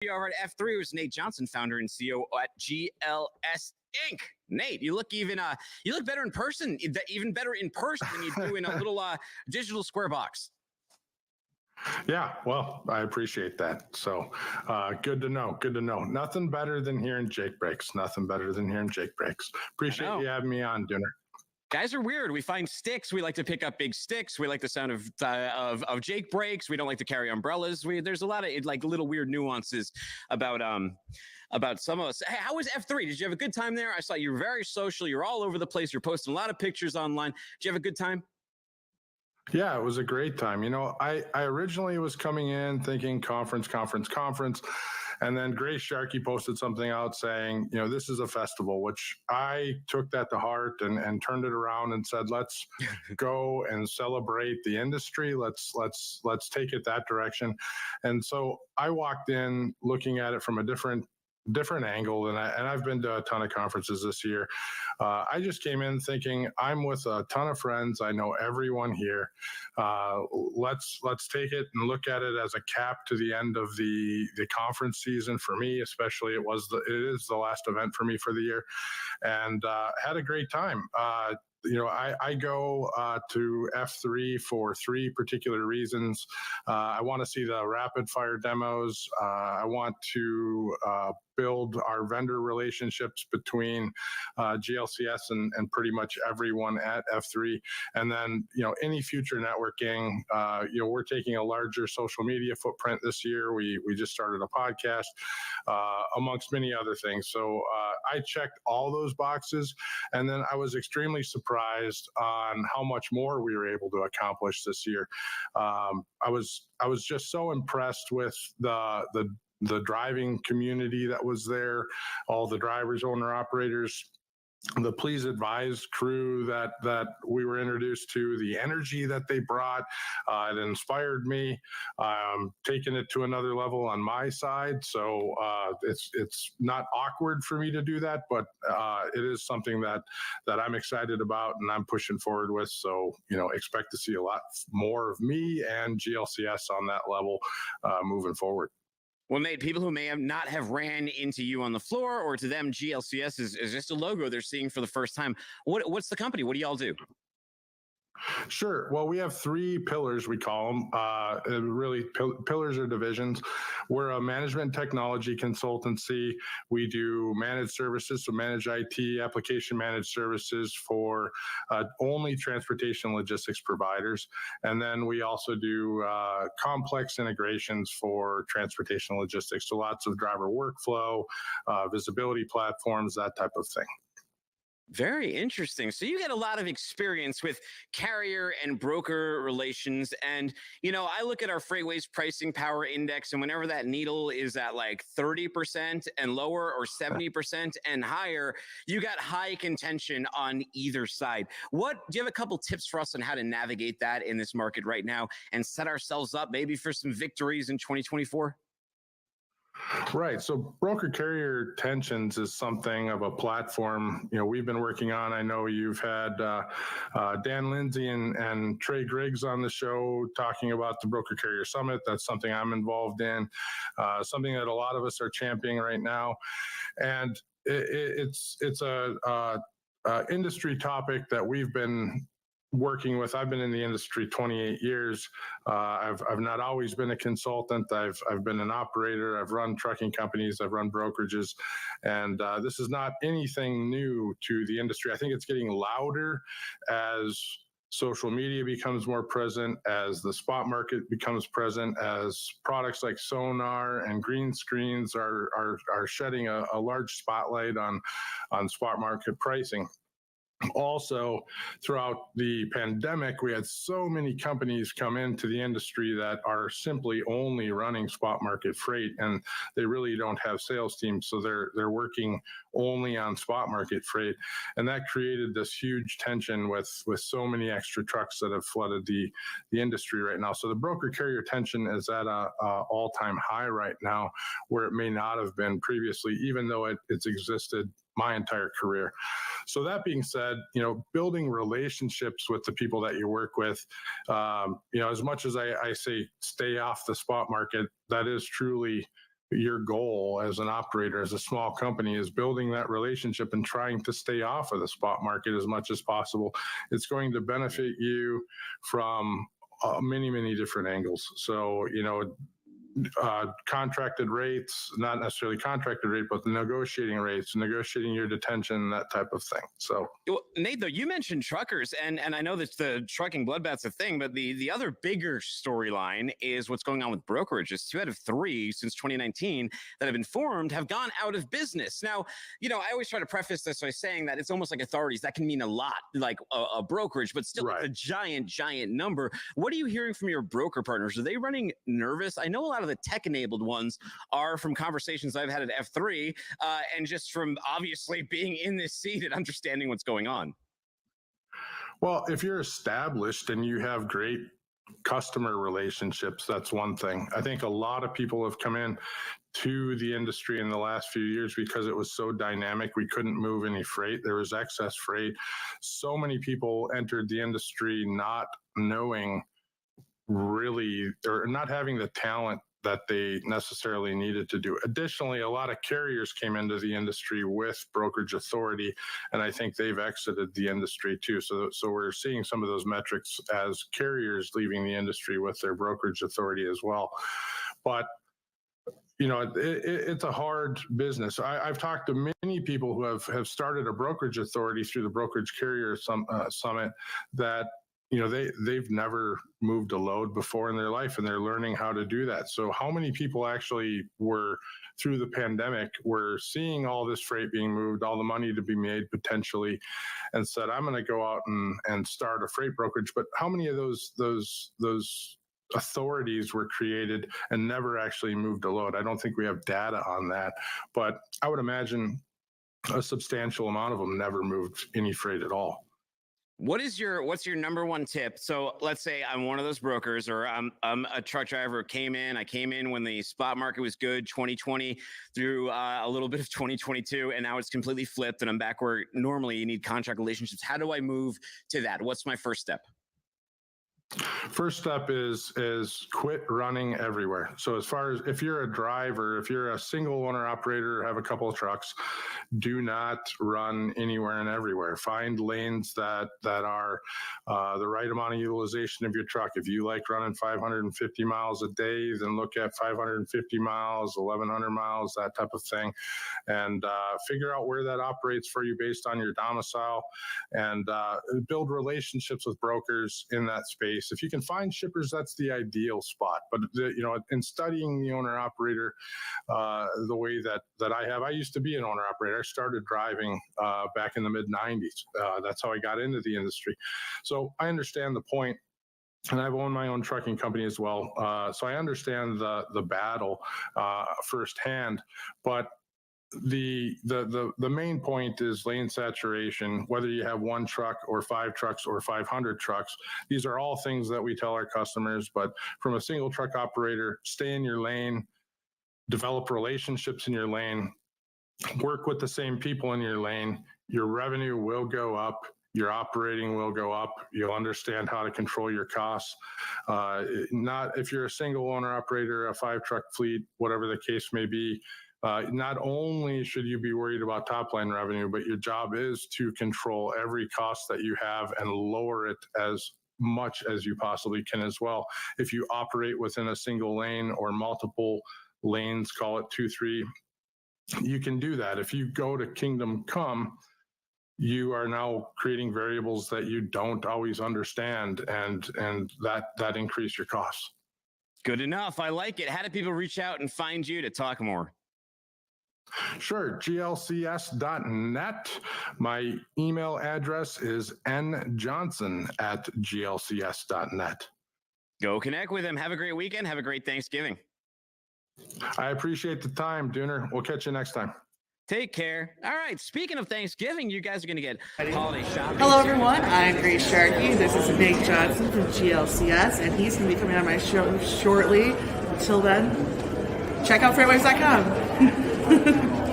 We are at F3 with Nate Johnson, founder and CEO at GLS Inc. Nate, you look better in person, even better in person than you do in a little digital square box. Yeah, well, I appreciate that. So good to know. Good to know. Nothing better than hearing Jake breaks. Nothing better than hearing Jake breaks. Appreciate you having me on, Dooner. Guys are weird. We find sticks. We like to pick up big sticks. We like the sound of Jake breaks. We don't like to carry umbrellas. There's a lot of like little weird nuances about some of us. Hey, how was F3? Did you have a good time there? I saw you were very social. You're all over the place. You're posting a lot of pictures online. Did you have a good time? Yeah, it was a great time. You know, I originally was coming in thinking conference. And then Grace Sharkey posted something out saying, you know, this is a festival, which I took that to heart and turned it around and said, let's go and celebrate the industry. Let's take it that direction. And so I walked in looking at it from a different angle, and I've been to a ton of conferences this year. I just came in thinking I'm with a ton of friends. I know everyone here. Let's take it and look at it as a cap to the end of the conference season for me, especially. It is the last event for me for the year, and had a great time. You know, I go to F3 for three particular reasons. I want to see the rapid fire demos. I want to build our vendor relationships between GLCS and pretty much everyone at F3. And then, you know, any future networking, you know, we're taking a larger social media footprint this year. We just started a podcast, amongst many other things. So I checked all those boxes, and then I was extremely surprised on how much more we were able to accomplish this year. I was just so impressed with the driving community that was there, all the drivers, owner operators, the Please Advise crew that we were introduced to, the energy that they brought. It inspired me, taking it to another level on my side. So it's not awkward for me to do that, but it is something that I'm excited about and I'm pushing forward with. So, you know, expect to see a lot more of me and GLCS on that level moving forward. Well, Nate, people who may not have ran into you on the floor, or to them, GLCS is just a logo they're seeing for the first time. What's the company? What do y'all do? Sure. Well, we have three pillars, we call them. Really, pillars or divisions. We're a management technology consultancy. We do managed services, so managed IT, application managed services for only transportation logistics providers. And then we also do complex integrations for transportation logistics, so lots of driver workflow, visibility platforms, that type of thing. Very interesting. So you get a lot of experience with carrier and broker relations. And, you know, I look at our Freightways pricing power index, and whenever that needle is at like 30% and lower, or 70% and higher, you got high contention on either side. Do you have a couple tips for us on how to navigate that in this market right now and set ourselves up maybe for some victories in 2024? Right. So broker carrier tensions is something of a platform, you know, we've been working on. I know you've had Dan Lindsay and Trey Griggs on the show talking about the Broker Carrier Summit. That's something I'm involved in, something that a lot of us are championing right now. And it's a industry topic that we've been working with. I've been in the industry 28 years. I've not always been a consultant. I've been an operator. I've run trucking companies. I've run brokerages, and this is not anything new to the industry. I think it's getting louder as social media becomes more present, as the spot market becomes present, as products like sonar and green screens are shedding a large spotlight on spot market pricing. Also, throughout the pandemic, we had so many companies come into the industry that are simply only running spot market freight, and they really don't have sales teams, so they're working only on spot market freight, and that created this huge tension with so many extra trucks that have flooded the industry right now. So the broker carrier tension is at a all-time high right now, where it may not have been previously, even though it's existed my entire career. So that being said, you know, building relationships with the people that you work with, you know, as much as I say stay off the spot market, that is truly your goal as an operator, as a small company, is building that relationship and trying to stay off of the spot market as much as possible. It's going to benefit you from many, many different angles. So, contracted rates, not necessarily contracted rate, but the negotiating rates, negotiating your detention, that type of thing. So, well, Nate, though, you mentioned truckers, and I know that the trucking bloodbath's a thing, but the other bigger storyline is what's going on with brokerages. 2 out of 3 since 2019 that have been formed have gone out of business. Now, I always try to preface this by saying that it's almost like authorities. That can mean a lot, like a brokerage, but still right. a giant number. What are you hearing from your broker partners? Are they running nervous? I know a lot of the tech-enabled ones are from conversations I've had at F3 and just from obviously being in this seat and understanding what's going on. Well, if you're established and you have great customer relationships, that's one thing. I think a lot of people have come in to the industry in the last few years because it was so dynamic. We couldn't move any freight. There was excess freight. So many people entered the industry not knowing really, or not having the talent that they necessarily needed to do. Additionally, a lot of carriers came into the industry with brokerage authority, and I think they've exited the industry too. So we're seeing some of those metrics as carriers leaving the industry with their brokerage authority as well. But it's a hard business. I've talked to many people who have started a brokerage authority through the Brokerage Carrier Summit that they've never moved a load before in their life, and they're learning how to do that. So how many people actually were, through the pandemic, were seeing all this freight being moved, all the money to be made potentially, and said, I'm going to go out and start a freight brokerage. But how many of those authorities were created and never actually moved a load? I don't think we have data on that, but I would imagine a substantial amount of them never moved any freight at all. What's your number one tip? So let's say I'm one of those brokers, or I'm a truck driver. I came in when the spot market was good, 2020 through a little bit of 2022, and now it's completely flipped, and I'm back where normally you need contract relationships. How do I move to that? What's my first step? First step is quit running everywhere. So as far as if you're a driver, if you're a single owner operator, have a couple of trucks, do not run anywhere and everywhere. Find lanes that are the right amount of utilization of your truck. If you like running 550 miles a day, then look at 550 miles, 1,100 miles, that type of thing, and figure out where that operates for you based on your domicile, and build relationships with brokers in that space. If you can find shippers, that's the ideal spot. But in studying the owner operator, the way that I have, I used to be an owner operator. I started driving back in the mid 90s. That's how I got into the industry. So I understand the point. And I've owned my own trucking company as well. So I understand the battle firsthand. But the main point is lane saturation. Whether you have 1 truck or 5 trucks or 500 trucks, these are all things that we tell our customers. But from a single truck operator, stay in your lane, develop relationships in your lane, work with the same people in your lane. Your revenue will go up. Your operating will go up. You'll understand how to control your costs. Not if you're a single owner operator, a 5 truck fleet, whatever the case may be. Not only should you be worried about top line revenue, but your job is to control every cost that you have and lower it as much as you possibly can as well. If you operate within a single lane or multiple lanes, call it 2, 3, you can do that. If you go to Kingdom Come, you are now creating variables that you don't always understand, and that increase your costs. Good enough. I like it. How do people reach out and find you to talk more? Sure. GLCS.net. My email address is njohnson@glcs.net. Go connect with him. Have a great weekend. Have a great Thanksgiving. I appreciate the time, Dooner. We'll catch you next time. Take care. All right. Speaking of Thanksgiving, you guys are going to get holiday shopping. Hello, everyone. I'm Grace Sharkey. This is Nate Johnson from GLCS, and he's going to be coming on my show shortly. Until then, check out freightwaves.com.